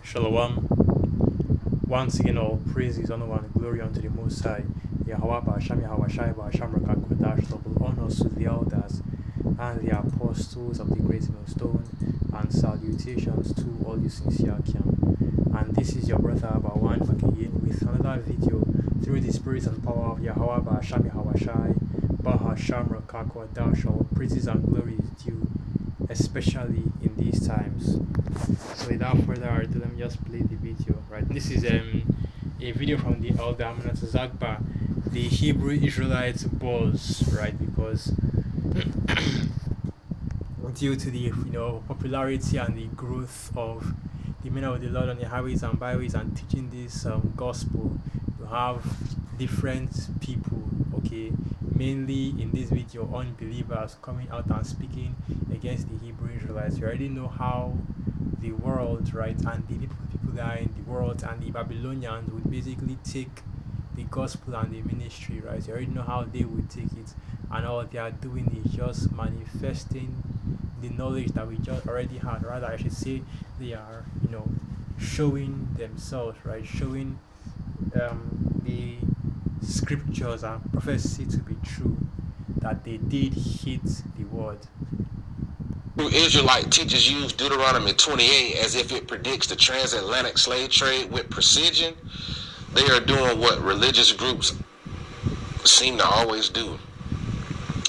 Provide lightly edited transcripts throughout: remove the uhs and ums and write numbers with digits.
Shalom. Once again, all praises, honor, and glory unto the Most High. Yahweh Ba'asham, Yahweh Shai Ba'asham, Rakakwadash, double honors to the elders and the apostles of the great millstone, and salutations to all you sincere Kiam. And this is your brother Abawan back again with another video through the spirit and power of Yahweh Ba'asham, Yahweh Shai Ba'asham, Rakakwadash, all praises and glory is due, especially in these times. So without further ado, let me just play the video. Right, this is a video from the elder Amanat Zagba, the Hebrew Israelites boss, right? Because due to the popularity and the growth of the men of the Lord on the highways and byways and teaching this gospel, you have different people, okay, mainly in this video unbelievers coming out and speaking against the Hebrew Israelites. You already know how the world, right, and the people that are in the world and the Babylonians would basically take the gospel and the ministry, right? You already know how they would take it, and all they are doing is just manifesting the knowledge that we just already had. Rather, I should say they are, showing themselves, right? Showing the scriptures and prophecy to be true, that they did hit the word. Israelite teachers use Deuteronomy 28 as if it predicts the transatlantic slave trade with precision. They are doing what religious groups seem to always do.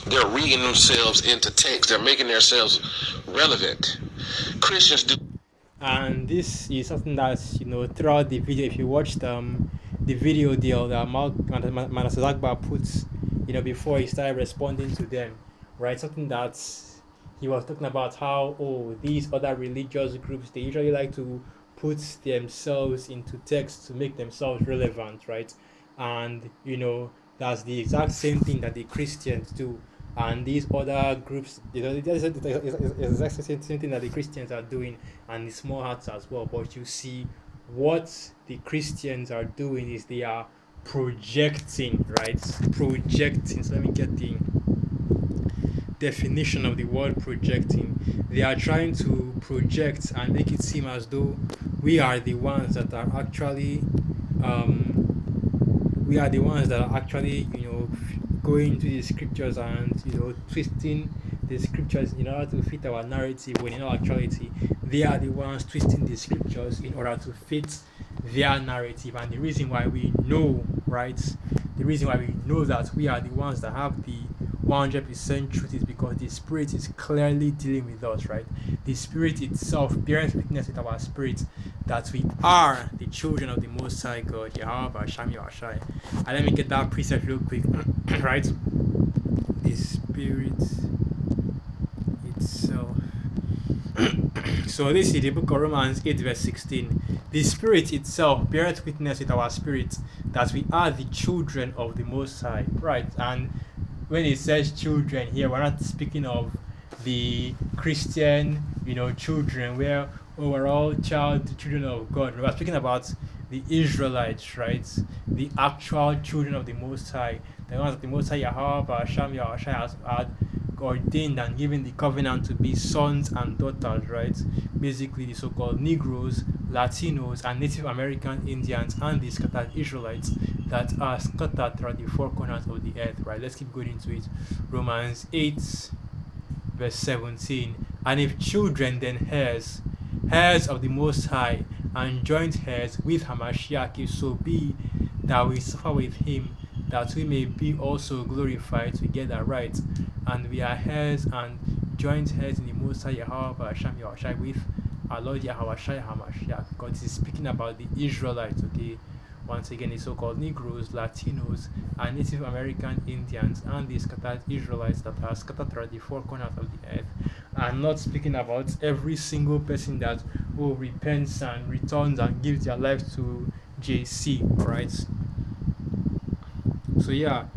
They're reading themselves into text. They're making themselves relevant. Christians do. And this is something that's, throughout the video, if you watched the video deal that Manasseh Zagba puts, before he started responding to them, right? Something that he was talking about how, these other religious groups, they usually like to put themselves into text to make themselves relevant, right? And, that's the exact same thing that the Christians do. And these other groups, it's the exact same thing that the Christians are doing, and the small hearts as well. But you see, what the Christians are doing is they are projecting, right? Projecting. So let me get the definition of the word projecting. They are trying to project and make it seem as though we are the ones that are actually going to the scriptures and twisting the scriptures in order to fit our narrative, when in all actuality they are the ones twisting the scriptures in order to fit their narrative. And the reason why we know, right, the reason why we know that we are the ones that have the 100% truth is because the Spirit is clearly dealing with us, right? The Spirit itself bears witness with our spirit that we are the children of the Most High God, Yahweh Ba'asham Yahweh. And let me get that precept real quick, right? The Spirit itself. So this is the book of Romans 8 verse 16. The Spirit itself beareth witness with our spirit that we are the children of the Most High, right? And when it says children here, we're not speaking of the Christian, children, where we're all children of God. We're speaking about the Israelites, right? The actual children of the Most High, the ones that the Most High Yahweh Ba'asham Yahweh has had ordained and given the covenant to be sons and daughters, right? Basically, the so-called Negroes, Latinos, and Native American Indians, and the scattered Israelites that are scattered throughout the four corners of the earth, right? Let's keep going into it. Romans 8, verse 17. And if children, then heirs, heirs of the Most High, and joint heirs with Hamashiach, if so be that we suffer with him, that we may be also glorified together, right? And we are heirs and joint heirs in the Most High Yahweh Ba'asham Yahweh with our Lord Yahweh Shai Hamashiach. God is speaking about the Israelites, okay? Once again, the so-called Negroes, Latinos, and Native American Indians, and the scattered Israelites that are scattered throughout the four corners of the earth. I'm not speaking about every single person that repents and returns and gives their life to JC, right? So yeah,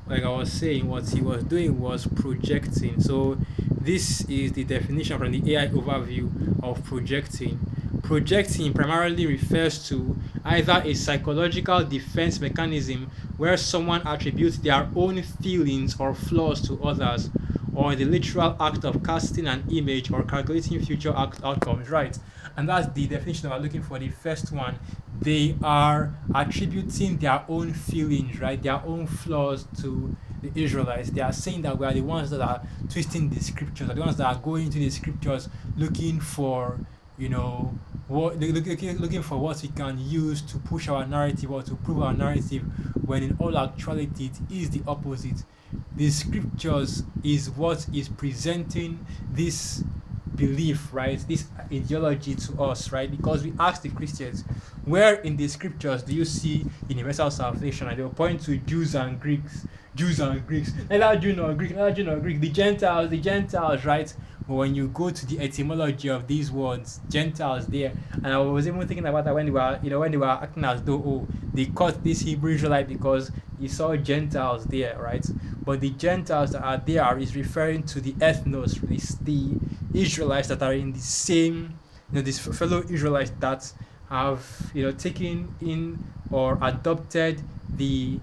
like I was saying, what he was doing was projecting. So this is the definition from the AI overview of projecting. Projecting primarily refers to either a psychological defense mechanism where someone attributes their own feelings or flaws to others, or the literal act of casting an image or calculating future outcomes, right? And that's the definition that we're looking for. The first one, they are attributing their own feelings, right, their own flaws to the Israelites. They are saying that we are the ones that are twisting the scriptures, are the ones that are going into the scriptures looking for, looking for what we can use to push our narrative or to prove our narrative, when in all actuality it is the opposite. The scriptures is what is presenting this belief, right, this ideology to us, right? Because we ask the Christians, where in the scriptures do you see universal salvation? And they'll point to Jews and Greeks, neither Jew nor Greek, the Gentiles, right? But when you go to the etymology of these words, Gentiles there, and I was even thinking about that when they were acting as though, oh, they caught this Hebrew Israelite because he saw Gentiles there, right? But the Gentiles that are there is referring to the ethnos, the Israelites that are in the same, these fellow Israelites that have, taken in or adopted the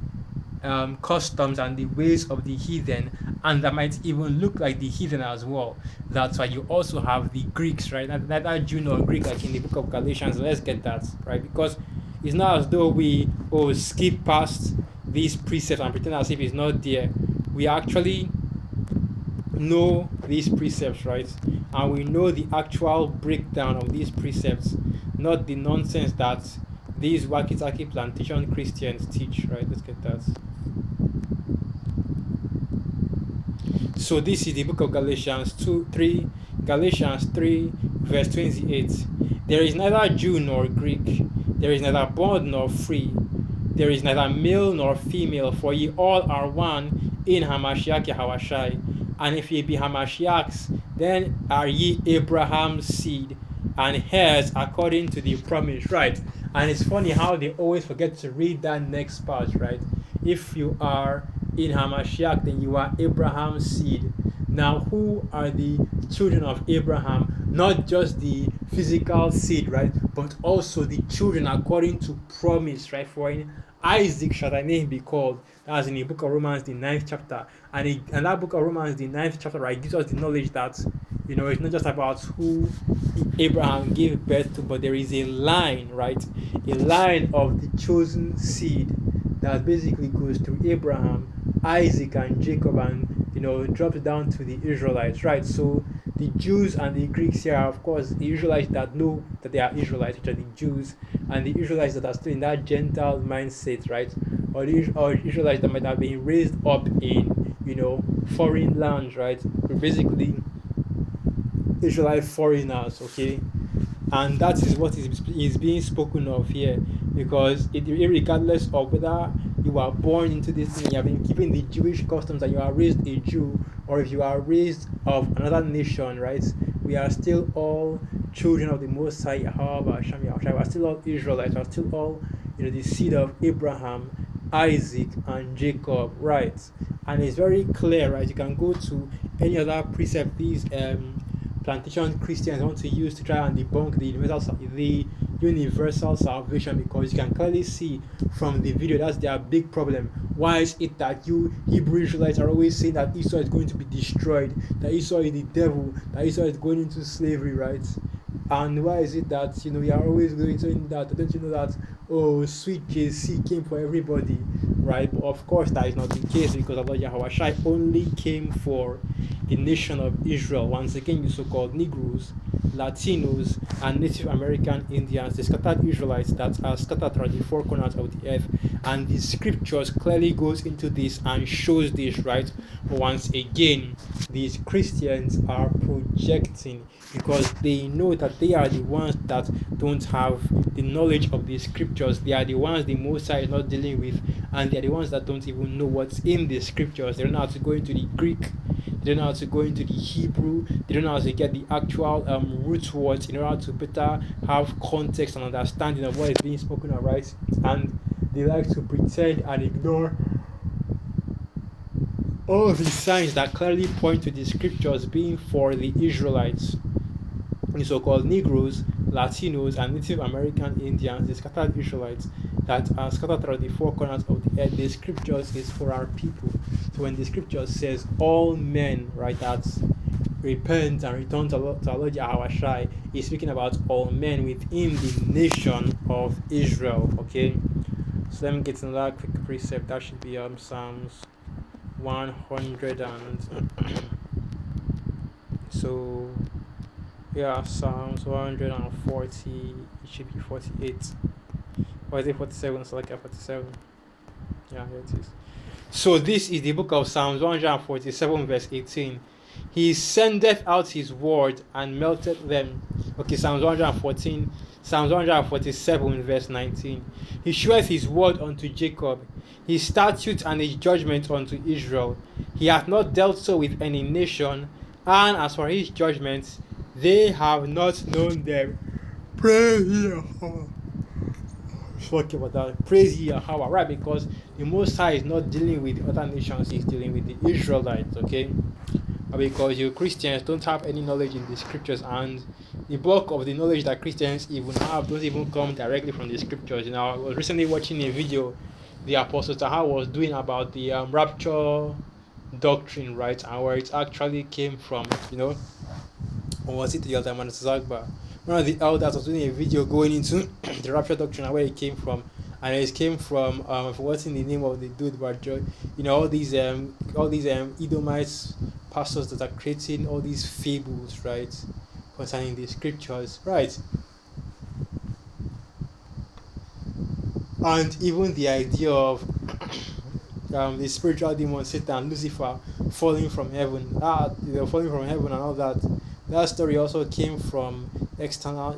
customs and the ways of the heathen, and that might even look like the heathen as well. That's why you also have the Greeks, right? Neither Jew nor Greek, like in the book of Galatians. Let's get that, right? Because it's not as though we skip past these precepts and pretend as if it's not there. We actually know these precepts, right? And we know the actual breakdown of these precepts, not the nonsense that these Wakitaki plantation Christians teach, right? Let's get that. So this is the book of Galatians 3, verse 28. There is neither Jew nor Greek, there is neither bond nor free, there is neither male nor female, for ye all are one in Hamashiach Yahawashai. And if ye be Hamashiachs, then are ye Abraham's seed and heirs according to the promise, right? And it's funny how they always forget to read that next part, right? If you are in Hamashiach, then you are Abraham's seed. Now, who are the children of Abraham? Not just the physical seed, right? But also the children according to promise, right? For in Isaac shall thy name be called. That's in the book of Romans, the 9th chapter. And that book of Romans, the 9th chapter, right, gives us the knowledge that, it's not just about who Abraham gave birth to, but there is a line, right? A line of the chosen seed that basically goes through Abraham, Isaac, and Jacob, and drops down to the Israelites, right? So the Jews and the Greeks here are, of course, the Israelites that know that they are Israelites, which are the Jews, and the Israelites that are still in that Gentile mindset, right? Or Israelites that might have been raised up in, foreign lands, right? We're basically Israelite foreigners, okay? And that is what is being spoken of here, because regardless of whether you are born into this thing, you have been given the Jewish customs, and you are raised a Jew, or if you are raised of another nation, right? We are still all children of the Most High. However, we are still all Israelites. We are still all, the seed of Abraham, Isaac, and Jacob, right? And it's very clear, right? You can go to any other precept these plantation Christians want to use to try and debunk the universal salvation, because you can clearly see from the video that's their big problem. Why is it that you Hebrew Israelites are always saying that Esau is going to be destroyed, that Esau is the devil, that Esau is going into slavery, right? And why is it that we are always going to that? Don't you know that sweet JC came for everybody, right? But of course that is not the case, because Allah Yahweh only came for the nation of Israel. Once again, you so-called Negroes, Latinos, and Native American Indians, the scattered Israelites that are scattered around the four corners of the earth. And the scriptures clearly goes into this and shows this, right? But once again, these Christians are projecting, because they know that they are the ones that don't have the knowledge of the scriptures. They are the ones the Most High is not dealing with, and they are the ones that don't even know what's in the scriptures. They don't know how to go into the Greek, they don't know how to go into the Hebrew, they don't know how to get the actual root words in order to better have context and understanding of what is being spoken of, right? And they like to pretend and ignore all the signs that clearly point to the scriptures being for the Israelites, the so-called Negroes, Latinos, and Native American Indians, the scattered Israelites that are scattered throughout the four corners of the earth. The scriptures is for our people. So when the scripture says all men, right, that repent and return to Allah Yahweh, is speaking about all men within the nation of Israel. Okay, so let me get another quick precept. That should be Psalms 100 and so yeah, Psalms 140. It should be 48. Or is it 47? So like 47. Yeah, here it is. So this is the book of Psalms 147 verse 18. He sendeth out his word and melted them. Okay, Psalms 114, Psalms 147 verse 19. He sheweth his word unto Jacob, his statutes and his judgment unto Israel. He hath not dealt so with any nation, and as for his judgments, they have not known them. Praise Yahweh. Talking about that. Praise Yahweh, right? Because the Most High is not dealing with other nations, he's dealing with the Israelites, okay? Because you Christians don't have any knowledge in the scriptures, and the bulk of the knowledge that Christians even have don't even come directly from the scriptures. You know, I was recently watching a video the Apostle Taha was doing about the rapture doctrine, right? And where it actually came from, you know. Or was it the other man, Zagba? One of the elders was doing a video going into the rapture doctrine and where it came from. And it came from I've forgotten the name of the dude, but you know, all these Edomites pastors that are creating all these fables, right, concerning the scriptures, right? And even the idea of the spiritual demon Satan, Lucifer, falling from heaven, falling from heaven and all that. That story also came from external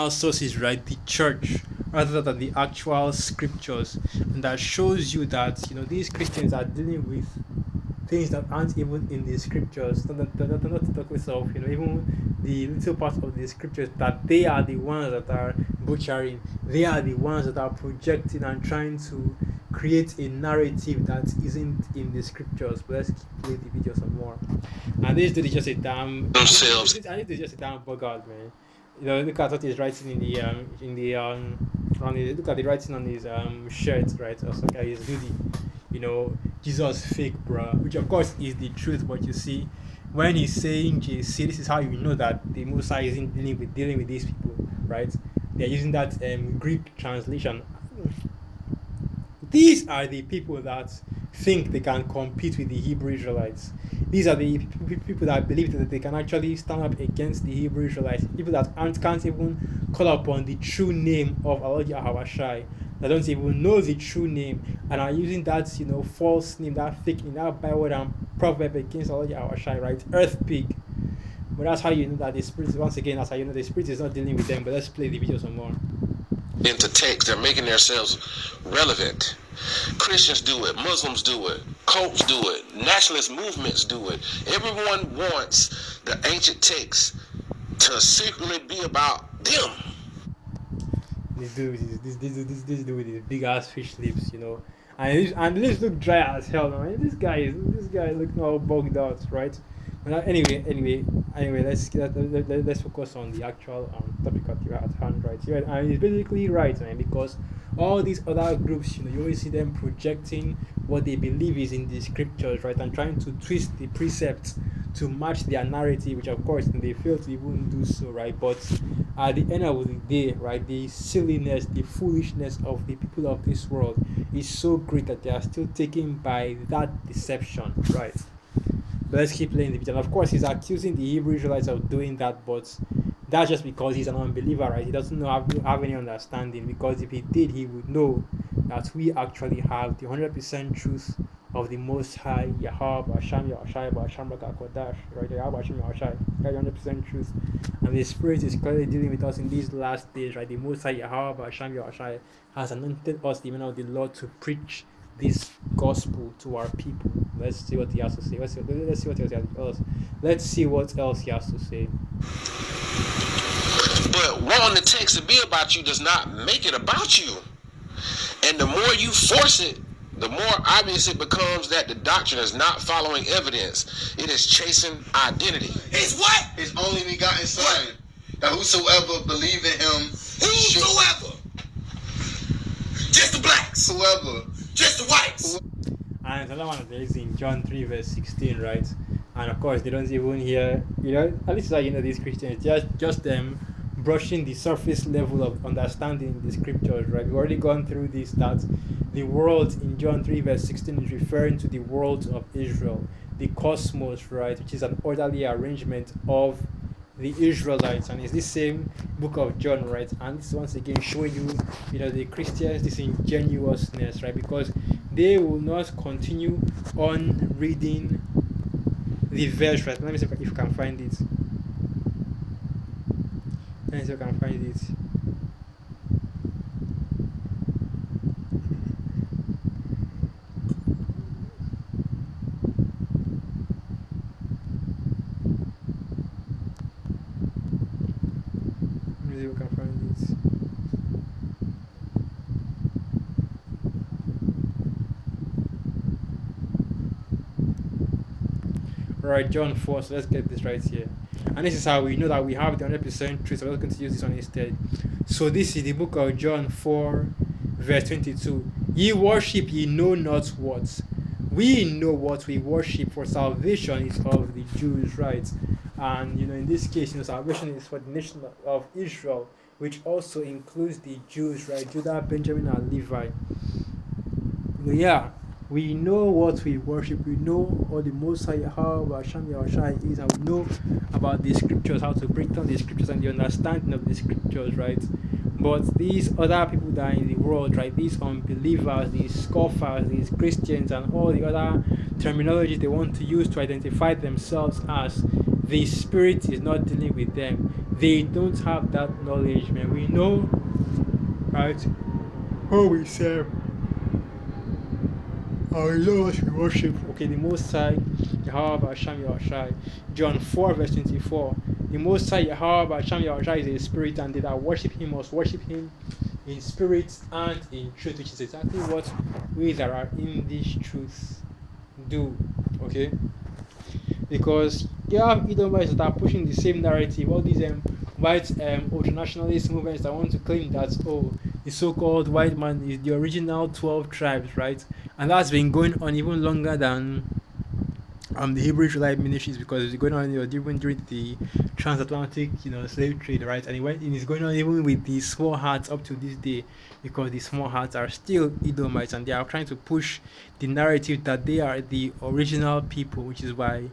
sources, right? The church, rather than the actual scriptures, and that shows you that, you know, these Christians are dealing with things that aren't even in the scriptures. Not to talk with self, you know, even the little parts of the scriptures that they are the ones that are butchering. They are the ones that are projecting and trying to create a narrative that isn't in the scriptures. But let's play the video some more. And this dude is just a damn themselves. I think it's just a damn bugger, man. You know, look at what he's writing look at the writing on his shirt, right? Or something like his hoodie. You know, Jesus fake, bruh. Which of course is the truth, but you see, when he's saying JC, this is how you know that the Most High isn't dealing with these people, right? They're using that Greek translation. These are the people that think they can compete with the Hebrew Israelites. These are the people that believe that they can actually stand up against the Hebrew Israelites. People that can't even call upon the true name of Allah Yahweh Shai. They don't even know the true name and are using that, you know, false name, that fake name, that byword and proverb against Allah Yahweh Shai, right? Earth pig. But that's how you know that the spirit, once again, that's how you know the spirit is not dealing with them. But let's play the video some more. Into text, they're making themselves relevant. Christians do it, Muslims do it, cults do it, nationalist movements do it. Everyone wants the ancient texts to secretly be about them. This dude with his big ass fish lips, you know, and lips look dry as hell, man. This guy looking all bugged out, right? But anyway, let's focus on the actual topic at hand, right? Yeah, and he's basically right, man, because all these other groups, you know, you always see them projecting what they believe is in the scriptures, right, and trying to twist the precepts to match their narrative, which of course they fail to even do so, right? But at the end of the day, right, the silliness, the foolishness of the people of this world is so great that they are still taken by that deception, right? But let's keep playing the video. And of course, he's accusing the Hebrew Israelites of doing that, but that's just because he's an unbeliever, right? He doesn't have any understanding, because if he did, he would know that we actually have the 100% truth of the Most High, Yahweh, Hashem, Yahshai, Hashem, Kodash, right? Yahweh, Hashem, Yahshai, 100% truth. And the Spirit is clearly dealing with us in these last days, right? The Most High, Yahweh, Hashem, Yahshai, has anointed us, the men of the Lord, to preach this gospel to our people. Let's see what he has to say. Let's see what else. Let's see what else he has to say. But wanting the text to be about you does not make it about you. And the more you force it, the more obvious it becomes that the doctrine is not following evidence. It is chasing identity. It's what? His only begotten Son. That whosoever believe in him. Whosoever. Just the blacks. Whoever. Just the whites. And another one there is in John 3 verse 16, right? And of course they don't even hear, at least like these Christians just them brushing the surface level of understanding the scriptures, right? We've already gone through this, that the world in John 3 verse 16 is referring to the world of Israel, the cosmos, right, which is an orderly arrangement of the Israelites, and it's the same book of John, right? And this once again showing you, the Christians disingenuousness, right? Because they will not continue on reading the verse, right? Let me see if you can find it. Let me see if I can find it. Let me see if I can find it. Right, John 4, so let's get this right here. And this is how we know that we have the 100% truth. So we're going to use this one instead. So this is the book of John 4, verse 22. Ye worship ye know not what. We know what we worship, for salvation is of the Jews, right? And in this case, salvation is for the nation of Israel, which also includes the Jews, right? Judah, Benjamin, and Levi. Yeah. We know what we worship. We know what the Most High, how Hashem Yahushai is, and we know about the scriptures, how to break down the scriptures and the understanding of the scriptures, right? But these other people that are in the world, right, these unbelievers, these scoffers, these Christians, and all the other terminology they want to use to identify themselves as, the Spirit is not dealing with them. They don't have that knowledge, man. We know, right, who we serve. Our Lord we worship, okay, the Most High, Yahweh Hashem Yahushai. John 4 verse 24. The Most High, Yahweh Hashem Yahushai, is a spirit, and they that worship him must worship him in spirit and in truth, which is exactly what we that are in this truth do, okay? Because you have Edomites that are pushing the same narrative, all these white ultranationalist movements that want to claim that, the so-called white man is the original 12 tribes, right? And that's been going on even longer than the Hebrew Israelite ministries, because it's going on even during the transatlantic slave trade, right? And it's going on even with the small hats up to this day, because the small hats are still Edomites, and they are trying to push the narrative that they are the original people, which is why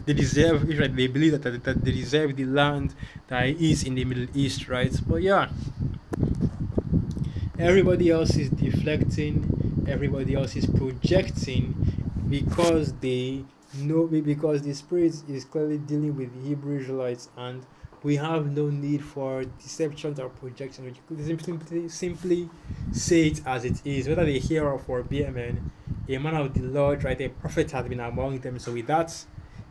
they deserve Israel. They believe that they deserve the land that is in the Middle East, right? But yeah, everybody else is deflecting, everybody else is projecting, because they know, because the Spirit is clearly dealing with the Hebrew Israelites, and we have no need for deceptions or projections. We could simply say it as it is, whether they hear or for BMN. A man of the Lord, right? A prophet has been among them. So with that,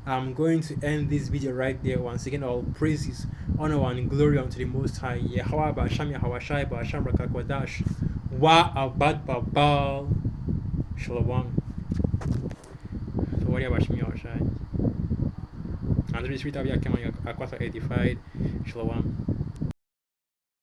I'm going to end this video right there. Once again, all praises, honor, and glory unto the Most High. Yahweh Ba'asham Yahawashai Ba'asham Rakakwadash Wa Abad Babal Shalom. So what about Shmi Yahawashai? And the Spirit of Yakim Akwasa edified. Shalom.